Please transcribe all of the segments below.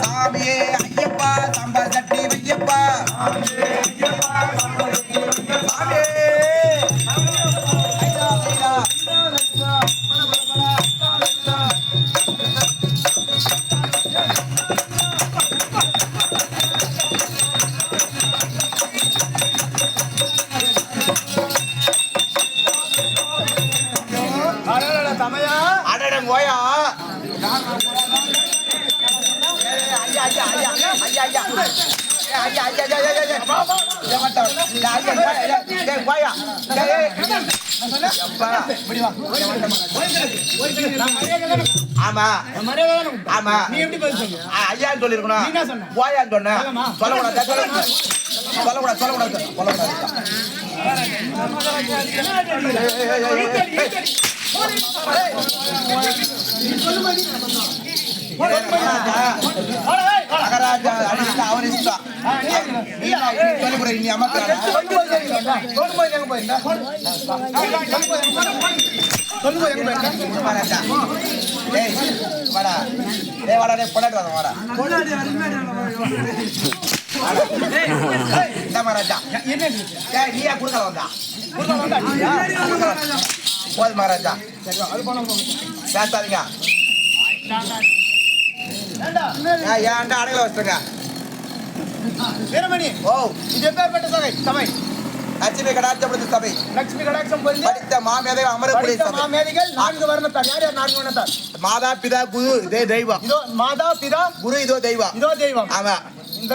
சாமியே வாயா ஆமா ஆமா நீ எப்படி பதில் சொன்ன? ஐயான்னு சொல்லிருக்கணும். நீ என்ன சொன்ன? போயான்னு சொன்னேன். சொல்லக்கூடாது மகாராஜா அடிச்சா அவர் இஷ்டம். சொல்லிவிட நீ அமர்த்தாடா மகாராஜா. ஏய் வாடா ஏய் வாடா டேய் பொண்டாட்டி வாடா இந்த மகாராஜா என்ன ஏய் நீயா குடுக்கல வந்தா போது மகாராஜா பேசாதீங்க. ஏன்டா அடங்கல வச்சுருங்க வீரமணி. ஓ இது எப்பேற்பட்ட சபை? லட்சுமி கடாட்சப்படுத்த சபை. லட்சுமி கடாட்சம் பொருந்தி படித்த மாமேதைகள் அமரக்கூடிய சபை. மாமேதைகள் 4 வர்ணத்தார். யார் 4 வர்ணத்தார்? மாதா பிதா குரு இதே தெய்வம். இதோ மாதா பிதா குரு இதோ தெய்வம். இதோ தெய்வம். ஆமா இந்த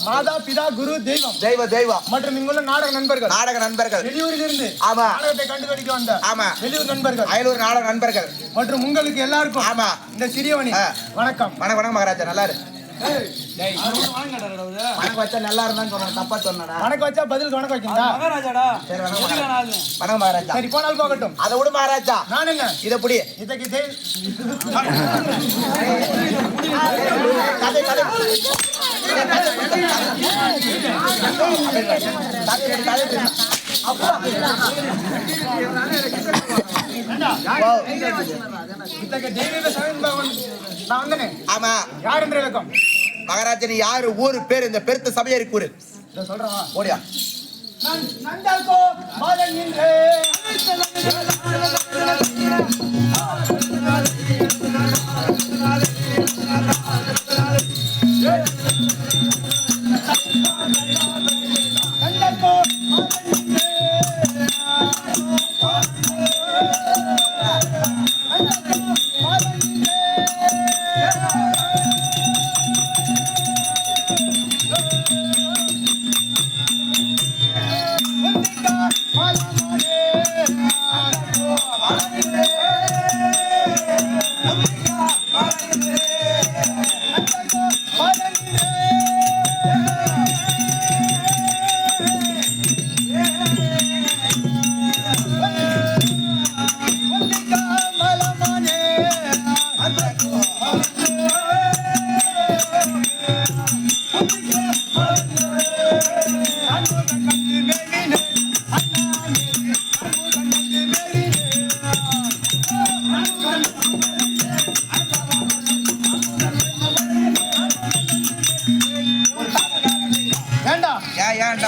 மாதா பிதா குரு தெய்வம் தெய்வம் மற்றும் இங்குள்ள நாடக நண்பர்கள் வெளியூரில் இருந்து ஆமா நாடகத்தை கண்டுபிடிக்க வந்த ஆமா வெளியூர் நண்பர்கள் அயலூர் நாடக நண்பர்கள் மற்றும் உங்களுக்கு எல்லாருக்கும் ஆமா இந்த சிறியவனி வணக்கம். வணக்கம் மகாராஜா. நல்லா இரு. வணக்கம் வச்சா நல்லா இருந்தான்னு சொன்ன தப்பா சொன்னடா. வணக்கம் வச்சா பதிலுக்கு வணக்கம் வைக்கணும்டா மகாராஜாடா. சரி வணக்கம் மகாராஜா. சரி போனால் போகட்டும். அதை விடு மகாராஜா. நான் என்ன இத புடி இதுக்கு நான் வந்தேன். ஆமா யார் என்று விளக்கம் மகாராஜா. நீ யாரு ஊரு பேர் இந்த பெருத்த சபையரி கூறு சொல்றவா ஓடியா. நந்தால்கோ மாதன் நின்றே நந்தால்கோ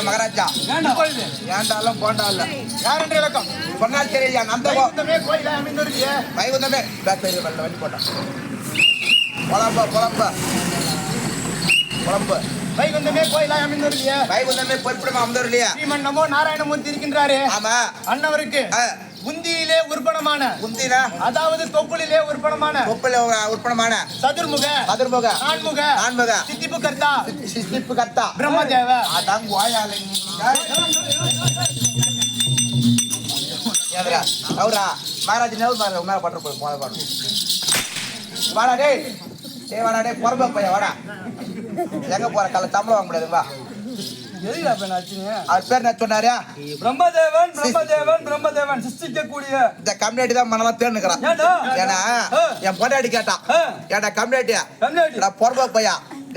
மகாராஜா. ஏண்டாலும் போண்டால யார் என்று விளக்கம் சொன்னால் தெரியா. நந்தகோ கோயில அமைந்திருக்கிய வைகுந்தமே வண்டி போட்டான். குழம்பு வைகுந்தமே கோயில அமைந்திருக்கிய வைகுந்தமே பொறுப்பிடமா அமர்ந்தவர் இல்லையா. ஸ்ரீமன் நமோ நாராயணமூர்த்தி இருக்கின்றாரே. ஆமா அண்ணவருக்கு உந்தியிலே உற்பணமான உந்தினா அதாவது தொப்புளிலே உற்பணமான உற்பணமான சதுர்முக நான்முக சித்திப்பு கர்த்தா பிரம்மதேவ அதான் அவரா மகாராஜ் நெல் பாரு மேல பட்டு போய் பாடு வாடா டேய் வாடா டேய் பொறம்ப பையன் வாடா. எங்க போற கல்ல சம்பளம் வாங்க முடியாது வா. எதுல பேனாச்சுங்க அவர் பேர் என்ன சொன்னாரு? பிரம்மதேவன் சிருஷ்டிக்க கூடிய இந்த கம்யூனிட்டி தான் மனலாம் தேர்னுக்குறான். ஏன்னா என் பொண்டாட்டி கேட்டான். ஏடா கம்யூனிட்டி பொறம்ப பையா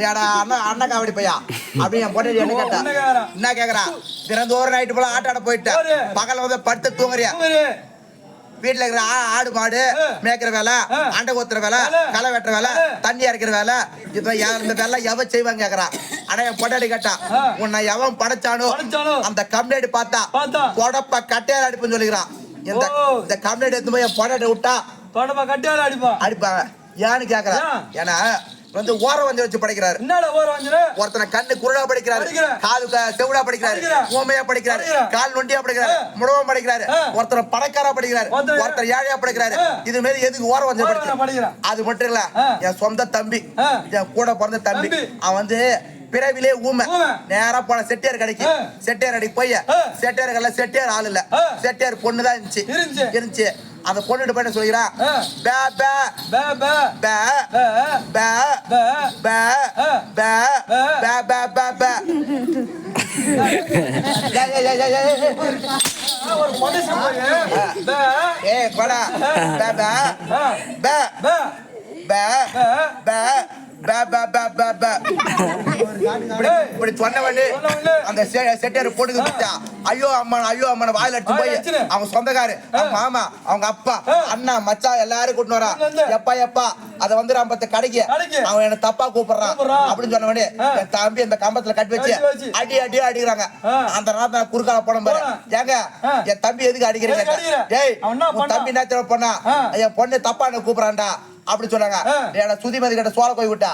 ஏடா அண்ணா காவடி பையா அப்படின்னு என் பொண்டாட்டி என்ன கேட்டா என்ன கேக்குறா? தினந்தோறும் நைட்டு போல ஆட்டாட போயிட்டு பகல வந்து படுத்து தூங்குறியா? வீட்டுல இருக்கிற ஆடு மாடு மேய்க்கிற வேலை, அண்டை கொத்துற வேலை, களை வெட்டுற வேலை, தண்ணி இறக்கிற வேலை, இப்ப இந்த வேலை எவன் செய்வாங்க கேக்குறான். ஆனா என் பொண்டாடி கேட்டா உன்னை எவன் படைச்சானோ அந்த கம்யூனிட்டி பார்த்தா கொடப்ப கட்டையால அடிப்புன்னு சொல்லிக்கிறான். இந்த கம்யூனிட்டி எடுத்து போய் என் பொண்டாட்டி விட்டா கட்டையால அடிப்பாங்க. ஏன்னு கேக்குறான். ஏன்னா வந்து ஓரம் வந்து வச்சு படிக்கிறாரு. ஒருத்தனை கண்ணு குருடா படிக்கிறாரு, காது செவிடா படிக்கிறாரு, ஊமையா படிக்கிறாரு, கால் நொண்டியா படிக்கிறாரு, முடவம் படிக்கிறாரு, ஒருத்தனை பணக்காரா படிக்கிறாரு, ஒருத்தர் ஏழையா படிக்கிறாரு. இது மாதிரி எதுக்கு ஓரம் வந்து படிக்கிறான்? அது மட்டும் இல்ல, என் சொந்த தம்பி, என் கூட பிறந்த தம்பி, அவன் வந்து பிறவிலே ஊமை நேரா போன செட்டியார் கடைக்கு செட்டியார் கடைக்கு போய் செட்டியார் கடையில செட்டியார் ஆள் இல்ல செட்டியார் பொண்ணு தான் இருந்துச்சு அந்த பொண்ணுட்டு போய் சொல்லிக்கிறான் பே பே பே பே பே பே பே பே பே பே பே ஒரு மனுஷன் ஏ கொடா பே பே பே பே பே பே பே பே பே பே இப்படி சொன்னவனே அந்த செட்டியார் போட்டுக்கு விட்டா ஐயோ அம்மன் வாயில எடுத்து போய் அவங்க சொந்தக்காரு அவங்க மாமா அவங்க அப்பா அண்ணா மச்சான் எல்லாரும் கூட்டிட்டு வரான் எப்பா அத வந்து நம்ம கடைக்கு அவன் என்ன தப்பா கூப்பிடுறான் அப்படின்னு சொன்னவனே என் தம்பி இந்த கம்பத்துல கட்டி வச்சு அடிக்கிறாங்க அந்த நேரத்துல குறுக்கால போன பாரு ஏங்க என் தம்பி எதுக்கு அடிக்கிறீங்க டேய் உன் தம்பி என்ன பண்ணா என் பொண்ணு தப்பா என்ன கூப்பிடுறான்டா அப்படி சொன்னாங்க என்ன சுதிமதி கிட்ட சோழ போய் விட்டா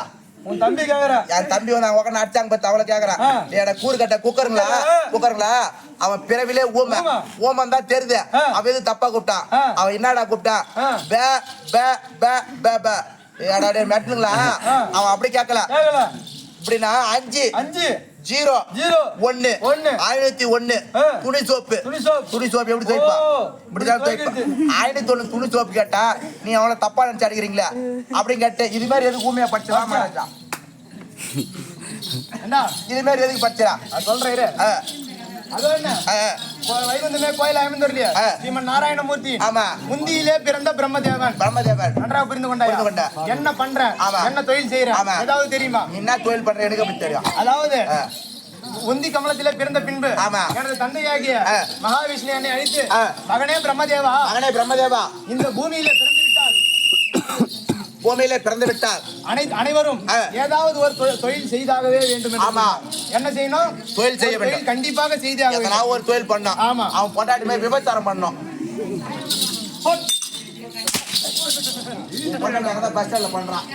உன் தம்பி கேக்குறா என் தம்பி வந்து அவங்க உட்காந்து அடிச்சாங்க பத்தி அவளை கேக்குறான் என்ன கூறு கட்ட குக்கருங்களா அவன் பிறவிலே ஊமன் தான் தெரியுது அவன் எது தப்பா கூப்பிட்டான் அவன் என்னடா கூப்பிட்டான் பே பே பே பே பே ஏடா மெட்டுங்களா அவன் அப்படி கேட்கல இப்படின்னா 5-0-1 501 துணி சோப்பு எப்படி துவைப்பா இப்படிதான் துவைப்பா 501 துணி சோப்பு கேட்டா நீ அவளை தப்பா நினைச்சு அடிக்கிறீங்களா அப்படின்னு கேட்டு இது மாதிரி எதுக்கு ஊமையா படிச்சா என்ன இது மாதிரி எதுக்கு படிச்சா சொல்றேன் அது என்ன வைகுந்தமே கோயில் அமைந்தோர்லையா ஸ்ரீமன் நாராயணமூர்த்தி ஆமா முந்தியிலே பிறந்த பிரம்மதேவன் நன்றாக புரிந்து கொண்டா என்ன பண்ற என்ன தொழில் செய்யற ஏதாவது தெரியுமா என்ன தொழில் பண்ற எனக்கு அப்படி தெரியும் அதாவது உந்தி கமலத்திலே பிறந்த பின்பு எனது தந்தையாகிய மகாவிஷ்ணு என்னை அழைத்து மகனே பிரம்மதேவா இந்த பூமியிலே பிறந்து விட்டார் அனைவரும் ஏதாவது ஒரு தொழில் செய்தாகவே வேண்டும். என்ன செய்யணும்? தொழில் செய்ய வேண்டும். கண்டிப்பாக செய்தாக வேண்டும். ஒரு தொழில் பண்ணோம். ஆமா, அவன் பொண்டாட்டி மாதிரி விபச்சாரம் பண்ணோம். பஸ் ஸ்டாண்ட்ல பண்றான்.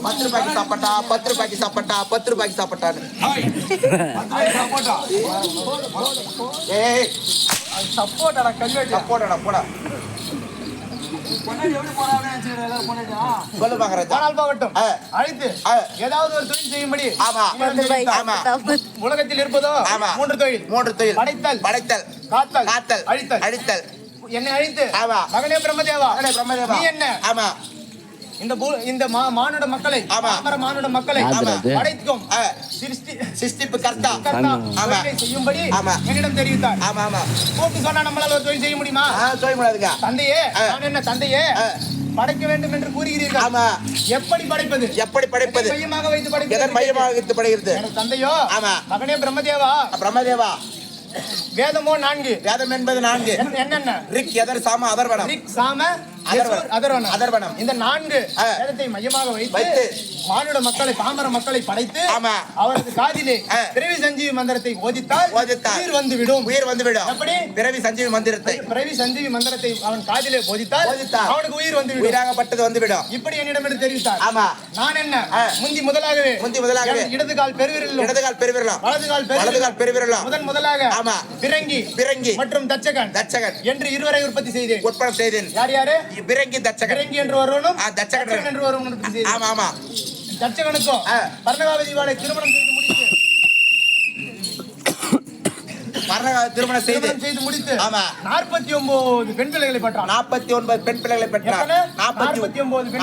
10 ரூபாய்க்கு சாப்பிட்டா 10 ரூபாய்க்கு சாப்பிட்டா 10 ரூபாய்க்கு சாப்பிட்டான்னு. ஏய் சப்போர்ட்டடா கல்வெட்டு சப்போர்ட்டடா போடா. சொல்லு பாக்குறேன். அழைத்து ஏதாவது ஒரு தொழில் செய்யும்படி உலகத்தில் இருப்பதோ 3 தொழில் படைத்தல் காத்தல் அழித்தல். என்னை அழைத்து மகனே பிரம்மதேவா நீ என்ன இந்த மானுட மக்களை படைக்கும் சிருஷ்டிப்பு கர்த்தா செய்யும்படி என்னிடம் தெரிவித்தார். கூப்பிட்டு சொன்னா நம்மளால ஒரு தொழில் செய்ய முடியுமா? செய்ய முடியாதுங்க. தந்தையே படைக்க வேண்டும் என்று கூறுகிறீர்கள். எப்படி படைப்பது? மையமாக வைத்து படைக்கிறது. தந்தையோ மகனே பிரம்மதேவா வேதமோ 4. வேதம் என்பது 4. என்னென்ன? ரிக் யதர் சாம அதர்வனம். இந்த 4 வேதத்தை மையமாக வைத்து மானுட மக்களை பாமர மக்களை படைத்து அவரது காதிலே பிறவி சஞ்சீவி மந்திரத்தை ஓதித்தால் உயிர் வந்துவிடும். எப்படி? பிறவி சஞ்சீவி மந்திரத்தை அவன் காதிலே போதித்தால் அவனுக்கு உயிர் வந்துவிடும். உயிராகப்பட்டது வந்துவிடும். இப்படி என்னிடம் என்று தெரிவித்தார். நான் என்ன முந்தி முதலாகவே இடது கால் பெருவிரலும் வலது கால் பெருவிரலும் முதலாக பிறங்கி மற்றும் தச்சகன் என்று இருவரை உற்பத்தி செய்தேன். யாரு? பிறங்கி தச்சகன் என்று ஒருவனும் தச்சகன் என்று ஒருவனும் உற்பத்தி செய்தேன். ஆமா தச்சகனுக்கும் பர்ணகாவதிவாளை திருமணம் செய்து முடித்து 49 பெண் பிள்ளைகளை பெற்றான். 49 பெண் பிள்ளைகளை பெற்றான்.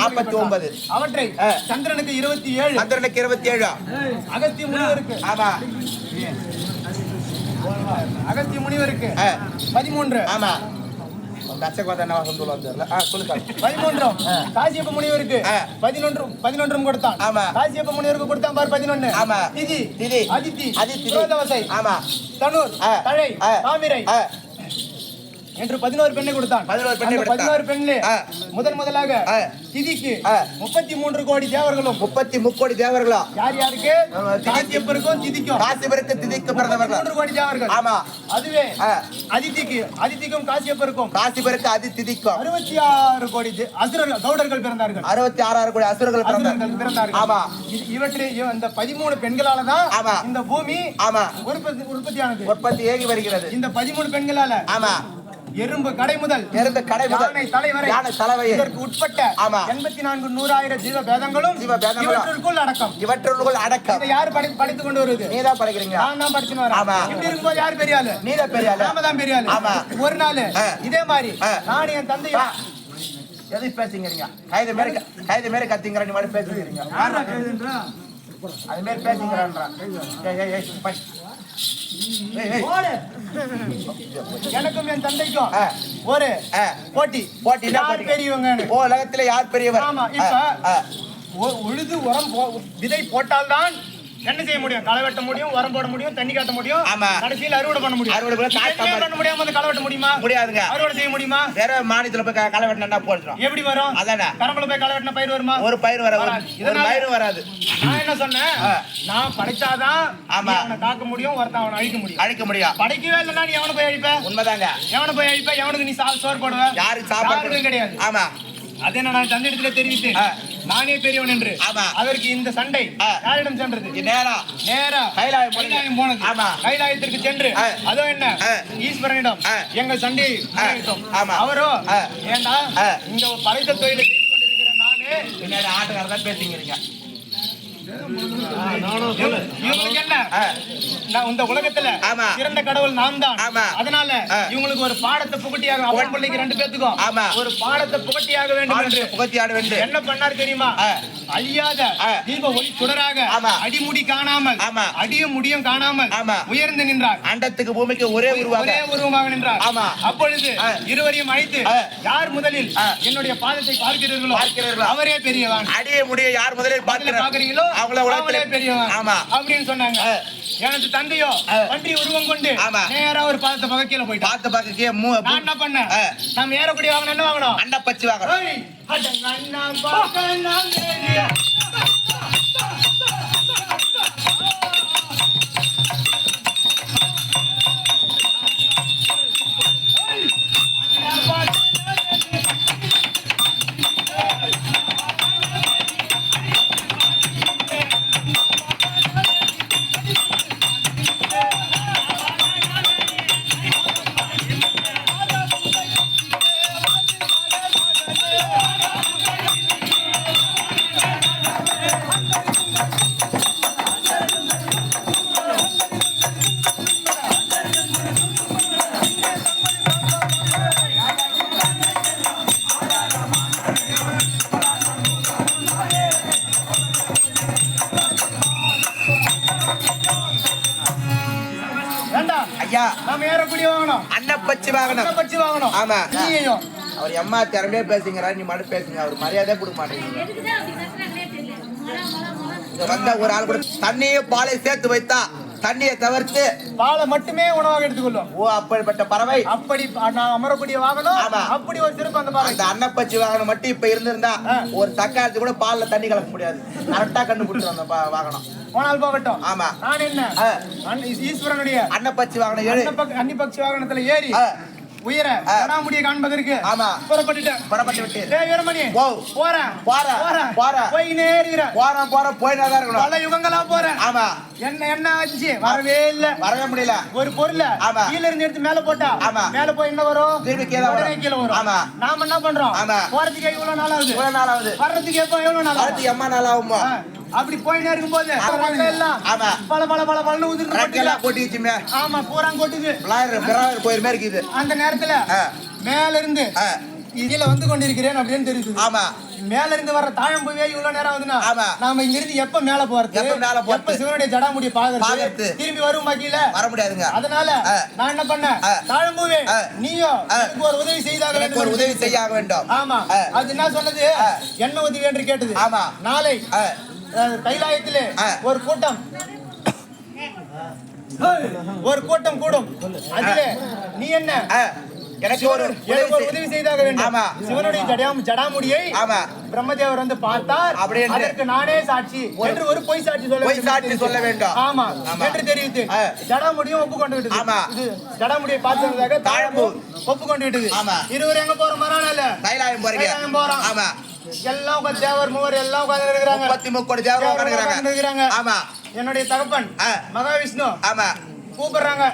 49 அவற்றை சந்திரனுக்கு 27 அகத்திய முனிவருக்கு அகத்திய முனிவருக்கு 13 காசியப்ப முனிவருக்கு 11 கொடுத்தான். காசியப்ப முனிவருக்கு கொடுத்தான் பார் 11. திதி அதித்தி புரோதவசை தனுர் தழை தாமிரை என்று 11 பெண்ணை கொடுத்தான். 11 பெண்ணிலே முதலாக திதிக்கு 33 கோடி தேவர்களும் 33 கோடி தேவர்களும் யாருக்கு? காசியப்பருக்கும் திதிக்கும் பிறந்தவர்கள் 3 கோடி தேவர்கள். ஆமா, அதுவே அதித்திக்கும் காசியப்பருக்கும் அதித்திக்கும் 66 கோடி அசுரர்கள் கௌடர்கள் பிறந்தார்கள். 66 கோடி அசுரர்கள் பிறந்தார்கள். ஆமா, இவற்றை இந்த 13 பெண்களால தான் இந்த பூமி உற்பத்தி ஏகி வருகிறது. இந்த 13 பெண்களால எறும்பு கடை முதல் யானை தலைவரை இதற்கு உட்பட்ட 84 100,000 ஜீவ பேதங்களும் இவற்றுக்குள் அடக்கம். இதை யார் படித்து கொண்டு வருது? நீதான் படிக்கிறீங்க. நான் தான் படிச்சுன்னு வரேன். இப்படி இருக்கும்போது யார் பெரிய ஆளு? நீதான் பெரிய ஆளு. நாம தான் பெரிய ஆளு. ஒரு நாள் இதே மாதிரி நான் என் தந்தையா எது பேசுங்கிறீங்க? கைது மாரி கத்திங்கிற நீ மாதிரி பேசுங்கிறீங்க. அது மாரி பேசுங்கிறான்றா. எனக்கும் என் தந்தைக்கும் ஒரு போட்டி பெரியவங்க. உலகத்துல யார் பெரியவர்? ஆமா. இப்ப உழுது உரம் விதை போட்டால்தான் என்ன செய்ய முடியும்? களை வெட்ட முடியும், உரம் போட முடியும், தண்ணி காட்ட முடியும், கடைசியில் அறுவடை பண்ண முடியும். பண்ண முடியாம அந்த களை வெட்ட முடியுமா? முடியாதுங்க. அறுவடை செய்ய முடியுமா? வேற மாநிலத்துல போய் களை வெட்டினா போடுறோம். எப்படி வரும்? அதானே கரம்பல போய் களை வெட்டின பயிர் வருமா? ஒரு பயிர் வராது. ஒரு பயிர் வராது. நான் என்ன சொன்னேன்? நான் படைச்சாதான் அவனை காக்க முடியும், ஒருத்தன் அவனை அழிக்க முடியும். படைக்கவே இல்லைன்னா நீ எவனை போய் அழிப்ப? உண்மைதாங்க. எவனை போய் அழிப்ப? எவனுக்கு நீ சோறு போடுவ? யாருக்கு சாப்பாடு கிடையாது. ஆமா. அதே நான் தந்தை இடத்துல தெரிவித்தேன், நானே பெரியவன் என்று. அதற்கு இந்த சண்டை யாரிடம் சென்றது? நேரா கைலாயம் போனது. கைலாயத்திற்கு சென்று அதோ என்ன ஈஸ்வரனிடம் எங்கள் சண்டையை அவரோ ஏண்டா இங்க படைத்த தொழிலை செய்து கொண்டிருக்கிற நானே ஆட்டுக்காரதான் பேசிக்கிறீங்க. இவங்களுக்கு என்ன? இந்த உலகத்துல சிறந்த கடவுள் நான் தான். அதனால இவங்களுக்கு ஒரு பாடத்தை புகட்டியாக அவன் பிள்ளைக்கு 2 பேத்துக்கும் ஒரு பாடத்தை புகட்டியாக வேண்டும் என்று என்ன பண்ணார் தெரியுமா? அழியாத தீப ஒளி சுடராக அடிமுடி காணாமல் அடியும் முடியும் காணாமல் உயர்ந்து நின்றார். அண்டத்துக்கு பூமிக்கு ஒரே உருவமாக நின்றார். அப்பொழுது இருவரையும் அழைத்து யார் முதலில் என்னுடைய பாதத்தை பார்க்கிறீர்களோ அவரே பெரியவன். அடிய முடிய யார் முதலில் பார்க்கிறீங்களோ அவங்களே பெரியவன் அப்படின்னு சொன்னாங்க. எனக்கு தந்தையோ பன்றி உருவம் கொண்டு நேரா ஒரு பாதத்தை பக்கம் கீழே போயிட்டு பாத்த பக்கே நான் என்ன பண்ணேன்? நம்ம ஏறக்கூடிய வாங்கணும். என்ன வாங்கணும்? அண்ட பச்சி வாங்கணும். வாங்கணும். ஆமா. அவர் எம்மா திறமையே பேசுங்கிறா, நீ மட்டும் பேசுங்க. அவர் மரியாதை கொடுக்க மாட்டேங்க. வந்த ஒரு ஆள் கூட தண்ணியை பாலை சேர்த்து வைத்தா தண்ணியை தவிர்த்து பாலை மட்டுமே உணவாக எடுத்துக்கொள்ளும். ஓ, அப்படிப்பட்ட பறவை. அப்படி நான் அமரக்கூடிய வாகனம். அப்படி ஒரு சிறப்பு அந்த பறவை. அந்த அன்னப்பச்சி வாகனம் மட்டும் இப்ப இருந்திருந்தா ஒரு தக்காளத்து கூட பால்ல தண்ணி கலக்க முடியாது. கரெக்டா கண்டுபிடிச்சோம் அந்த வாகனம். போனால் போகட்டும். ஆமா. நான் என்ன ஈஸ்வரனுடைய அன்னப்பச்சி வாகனம் அன்னிப்பக்ஷி வாகனத்துல ஏறி உயர ஜடாமுடியை காண்பதற்கு புறப்பட்டு விட்டு வீரமணி போறேன் போய் நேருகிறேன். போயினாதான் இருக்கணும். பல யுகங்களா போறேன். ஆமா. என்ன ஆச்சு? வரவே முடியல. ஒரு பொருள் கீழ இருந்து எடுத்து மேல போட்டா மேல போய் என்ன வரும்? கீழே வரும். நாம என்ன பண்றோம்? போறதுக்கு எவ்வளவு நாள் ஆகுது? வர்றதுக்கு எவ்வளவு நாள் ஆகுது? எம்மா நாள் ஆகுமா? அப்படி போயினே இருக்கும் போது பல கொட்டிச்சுமே. ஆமா, பூரா கொட்டுது. கோயில் மாதிரி இருக்குது. அந்த நேரத்துல மேல இருந்து கீழே வந்து கொண்டிருக்கிறேன் அப்படின்னு தெரியுது. ஆமா. மேல இருந்து வர்ற தாழம்புவே இவ்வளவு நேரம் ஆகுதுன்னா நாம இங்க இருந்து எப்ப மேல போறது? எப்ப சிவனுடைய ஜடாமுடியை பாக்குறது? திரும்பி வரும் கீழே வர முடியாதுங்க. அதனால நான் என்ன பண்ணேன்? தாழம்புவே நீயும் ஒரு உதவி செய்தாக வேண்டும். ஆமா. அது என்ன சொன்னது? என்ன உதவி என்று கேட்டது. ஆமா. நாளை கைலாயத்திலே ஒரு கூட்டம் கூடும். அதிலே நீ என்ன எனக்கு ஒரு உதவி செய்தாக வேண்டும். சிவனுடைய ஜடாமுடியை பிரம்மதேவர் வந்து பார்த்தார். அதற்கு நானே சாட்சி என்று ஒரு பொய் சாட்சி சொல்ல வேண்டும். ஆமா என்று தெரிவித்து ஜடாமுடியும் ஒப்புக்கொண்டு விட்டது. ஜடாமுடியை பார்த்ததாக தாழம்பு ஒப்புக்கொண்டு விட்டது. இருவர் எங்க போறோம்? மறானால கைலாயம் போறோம். ஆமா. எல்லாம் தேவர் மூவர் எல்லாம் உட்கார்ந்து இருக்கிறாங்க. ஆமா. என்னுடைய தகப்பன் மகாவிஷ்ணு. ஆமா. கூப்பிடுறாங்க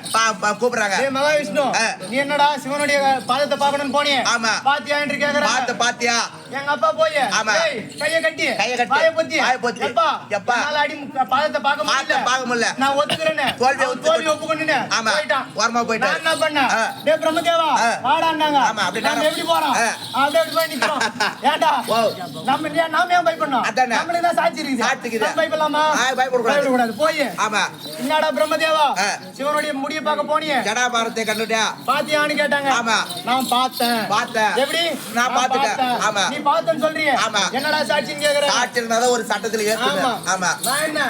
கூப்பிடுறாங்க. ஏய் மகாவிஷ்ணு, நீ என்னடா சிவனுடைய பாதத்தை பார்க்கணும்னு போனியே? ஆமா. பாத்தியா என்று கேக்குறாங்க. பாத்தியா? எங்க அப்பா போய் கைய கட்டி வாயை பொத்தி எப்பா என்னால அடி பாதத்தை பார்க்க முடியல, நான் ஒத்துக்கிறேன்னு தோல்வி ஒப்புக்கொண்டு போயிட்டான். நான் என்ன பண்ணேன்? டேய் பிரம்மதேவா வாடான்னாங்க. நாம எப்படி போறோம்? அப்படியே போய் நிக்கிறோம். ஏன்டா நாம ஏன் பயப்படணும்? நம்மளுக்கு தான் சாட்சி இருக்குது. பயப்படலாமா? பயப்படக்கூடாது. போய் என்னடா பிரம்மதேவா சிவனுடைய முடிய பார்க்க போனியே, ஜடாபாரத்தை கண்டுட்டியா? பாத்தியான்னு கேட்டாங்க. நான் பார்த்தேன். எப்படி? நான் பார்த்துட்டேன். நீ பார்த்தேன்னு சொல்றியே, என்னடா சாட்சின்னு கேக்குற? சாட்சி இருந்தா ஒரு சட்டத்துல ஏத்துங்க. ஆமா. நான் என்ன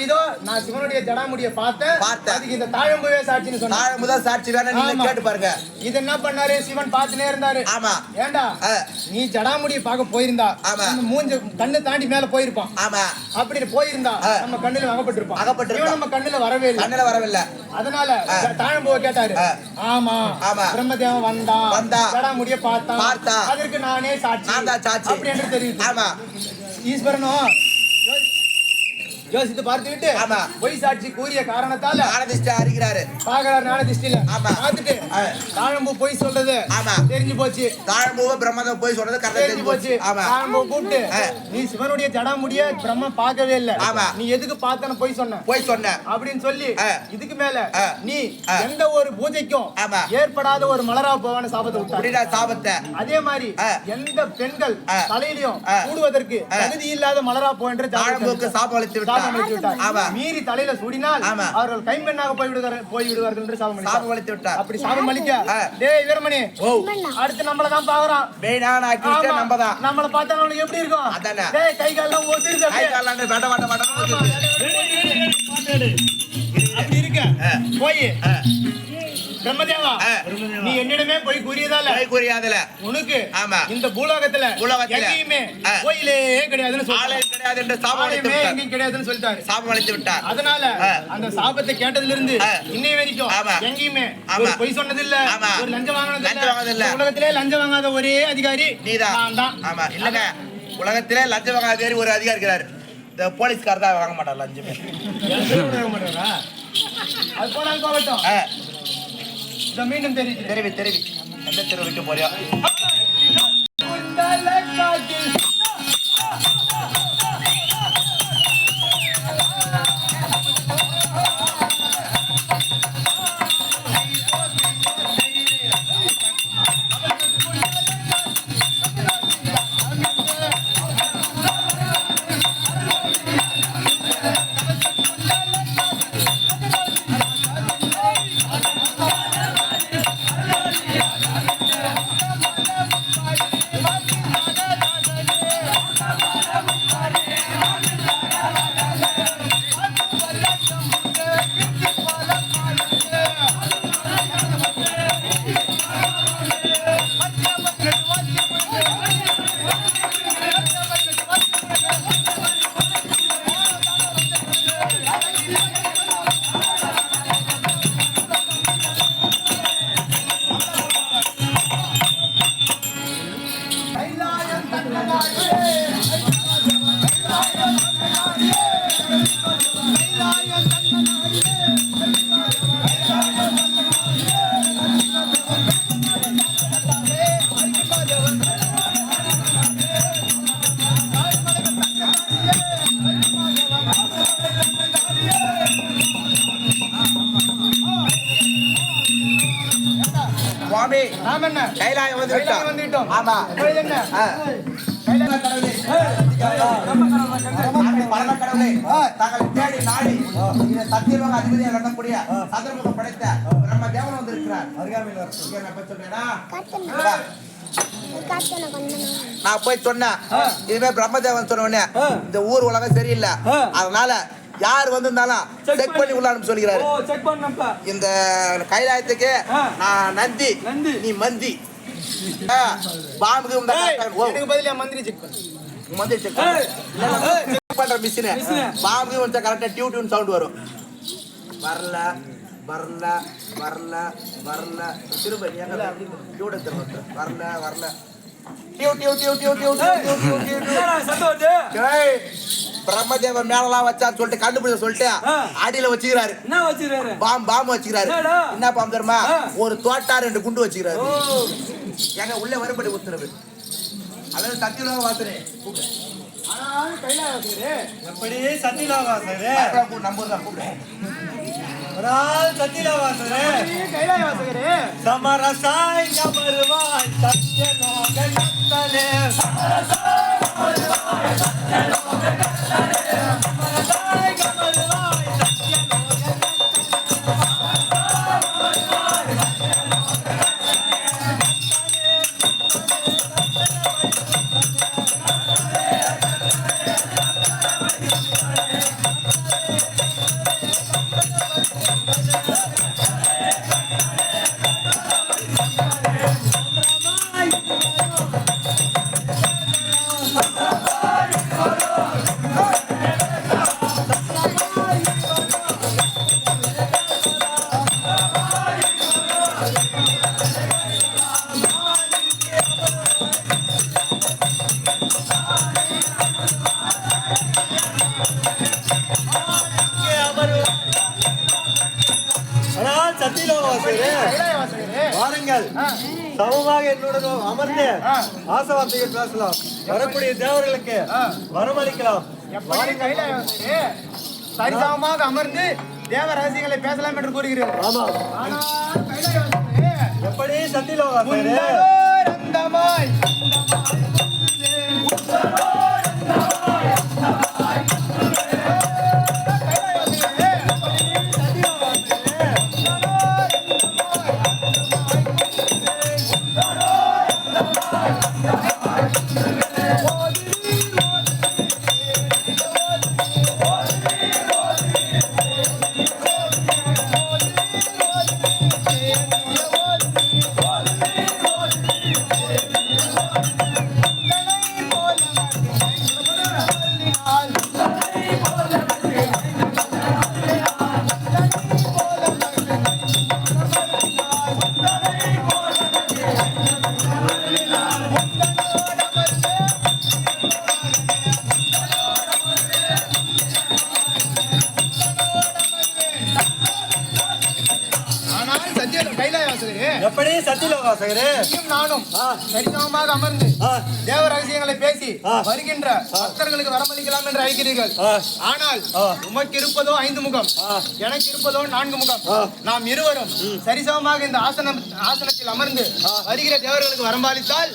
இதோ நான் சிவனுடைய ஜடாமுடிய பார்த்தேன். அதுக்கு இந்த தாழம்புவே சாட்சின்னு சொன்னா. தாழம்பு தான் சாட்சி வேணா நீங்க கேட்டு பாருங்க. இது என்ன பண்ணாரு? சிவன் பார்த்துனே இருந்தாரு. ஆமா. ஏண்டா நீ ஜடாமுடிய பார்க்க போயிருந்தா மூஞ்ச கண்ணு தாண்டி மேல போயிருப்பான். ஆமா. அப்படி போயிருந்தா நம்ம கண்ணுல அகப்பட்டிருப்பான். நம்ம கண்ணுல வரவே இல்லை. அதனால தாழம்புவை கேட்டாரு. ஆமா பிரம்மதேவன் வந்தா ஜடாமுடிய பார்த்தான். அதற்கு நானே சாட்சி அப்படி என்று தெரியுது. ஆமா. ஈஸ்வரனும் யோசித்து பார்த்துக்கிட்டு பொய் சாட்சி கூறிய காரணத்தால ஞானதிஷ்டி அறிகிறாரு. பாகரார் ஞானதிஷ்டில பார்த்துட்டு தாழம்பூ பொய் சொல்றது தெரிஞ்சு போச்சு. தாழம்பூவை பிரம்மதேவன் பொய் சொல்றது தெரிஞ்சு போச்சு. தாழம்பூ கூப்பிட்டு நீ சிவனுடைய ஜடாமுடிய பிரம்ம பார்க்கவே இல்ல, நீ எதுக்கு பார்த்தன பொய் சொன்ன அப்படின்னு சொல்லி இதுக்கு மேல நீ எந்த ஒரு பூஜைக்கும் ஏற்படாத ஒரு மலரா போவான சாபத்தை விட்டாரு. அதே மாதிரி எந்த பெண்கள் தலையிலையும் கூடுவதற்கு தகுதி இல்லாத மலரா போன்ற தாழம்பூக்கு சாபம் அளித்து விட்டார். மீறி தலையில சூடினால் அவர்கள் கைம்பெண்ணாக போய்விடுவார்கள் என்று சாபம் அளித்து விட்டார். அப்படி சாபம் அளிக்க டேய் வீரமணி அடுத்து நம்மள தான் பாக்குறோம். நம்மள பார்த்தா நம்மளுக்கு எப்படி இருக்கும்? டேய் கை கால்லாம் ஓடிருக்கு. அப்படி இருக்க போய் பிரம்மதேவா நீ என்னிடமே போய் கூறியதால உனக்கு இந்த பூலோகத்துல எங்கேயுமே கோயிலே கிடையாதுன்னு சொல்லிட்டாரு. சாபம் அளித்து விட்டார். அதனால அந்த சாபத்தை கேட்டதுல இருந்து இன்னை வரைக்கும் எங்கேயுமே பொய் சொன்னது இல்ல, ஒரு லஞ்சம் வாங்கினது இல்ல. உலகத்திலே லஞ்சம் வாங்காத ஒரே அதிகாரி நான் தான். ஆமா இல்லங்க, உலகத்திலே லஞ்சம் வாங்காத ஒரு அதிகாரி இருக்கிறாரு. இந்த போலீஸ்கார் தான் வாங்க மாட்டார் லஞ்சமே. அது போனால் போகட்டும். மீண்டும் தெரிவி எந்த தெரு வைக்க போறியா? சுவாமி நாம என்ன கைலாயம் வந்துவிட்டோம். ஆமா என்ன தாங்கள் தேடி நாடி சத்தியலோக அதிபதியாக கட்டக்கூடிய சந்திரமுகம் படைத்த பிரம்மதேவன் வந்திருக்கிறார். நான் போய் சொன்னேன், இதுவே பிரம்மதேவன் சொன்ன உடனே இந்த ஊர் உலகம் சரியில்லை, அதனால யார் வந்திருந்தாலும் செக் பண்ணி உள்ளான்னு சொல்லிக்கிறாரு. இந்த கைலாயத்துக்கு நான் நந்தி, நீ மந்தி. பாம்புக்கு பதிலா மந்திரி செக் பண்ற மிஷின் பாம்புக்கு வந்து கரெக்டா டியூ டியூன் சவுண்ட் வரும். வரல வரல வரல வரல திரும்ப வரல வரல டியூ டியூ டியூ டியூ டியூ டியூ டியூ டியூ பிரம்மதேவ மேலலாம் வச்சான்னு சொல்லிட்டு கண்டுபிடிச்ச சொல்லிட்டு அடியில வச்சுக்கிறாரு. என்ன வச்சிருக்காரு? பாம்பு வச்சுக்கிறாரு. என்ன பாம்பு தெரியுமா? ஒரு தோட்டா 2 குண்டு வச்சுக்கிறாரு. எங்க உள்ள வரும்படி உத்தரவு. அதாவது சத்தியலோக வாசரே எப்படி சத்தியலோகவாசரே நம்பர் கூப்பிடு. சத்தியலோகவாசரே கைலாயவாசகரே சமரசாய் கமருவாய் சத்தியலோகத்தலே சமரசாய் கமருவாய் சத்தியலோகத்தலே சமரசாய் கமருவாய் வாருங்கள், சமமாக என்னுடன் அமர்ந்து ஆசை வார்த்தைகள் பேசலாம். வரக்கூடிய தேவர்களுக்கு வரமளிக்கலாம். சரிசமமாக அமர்ந்து தேவ ரகசியங்களை பேசலாம் என்று கூறுகிறேன். ஆமா, எப்படி சத்தியலோகவாசரே எப்படி சத்தியலோகவாசகரே நானும் சரிசமமாக அமர்ந்து தேவ ரகசியங்களை பேசி வருகின்ற பக்தர்களுக்கு வரமளிக்கலாம் என்று அழைக்கிறீர்கள். ஆனால் உமக்கு இருப்பதோ 5 முகம், எனக்கு இருப்பதோ 4 முகம். நாம் இருவரும் சரிசமமாக இந்த ஆசனத்தில் அமர்ந்து வருகிற தேவர்களுக்கு வரம்பாலித்தால்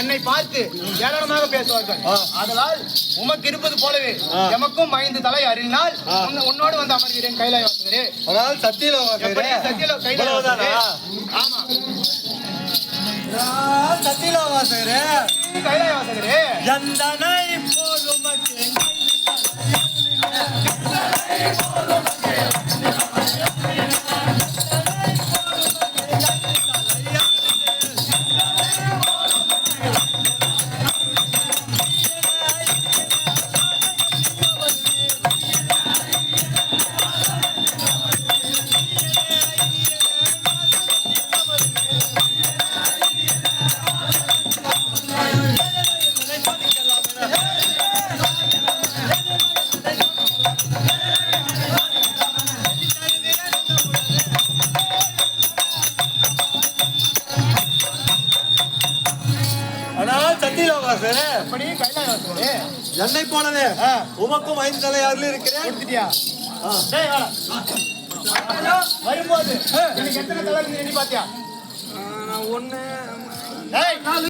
என்னை பார்த்து ஏளனமாக பேசுவார்கள். அதனால் உமக்கு இருப்பது போலவே எமக்கும் 5 தலை அறிந்தால் உன்னோடு வந்து அமர்கிறேன் கைலாயவாசகரே. அதாவது சத்தியலோகவாசகரே கைலாயவாசகரே. ஆமா, சத்தியலோகவாசகரே கைலாயவாசகரே எந்தனை போலுமக்கு என்னை போலவே உமக்கும் 5 தலை அருள் இருக்கிறேன். வரும்போது எனக்கு எத்தனை தலை எண்ணி பாத்தியா? 1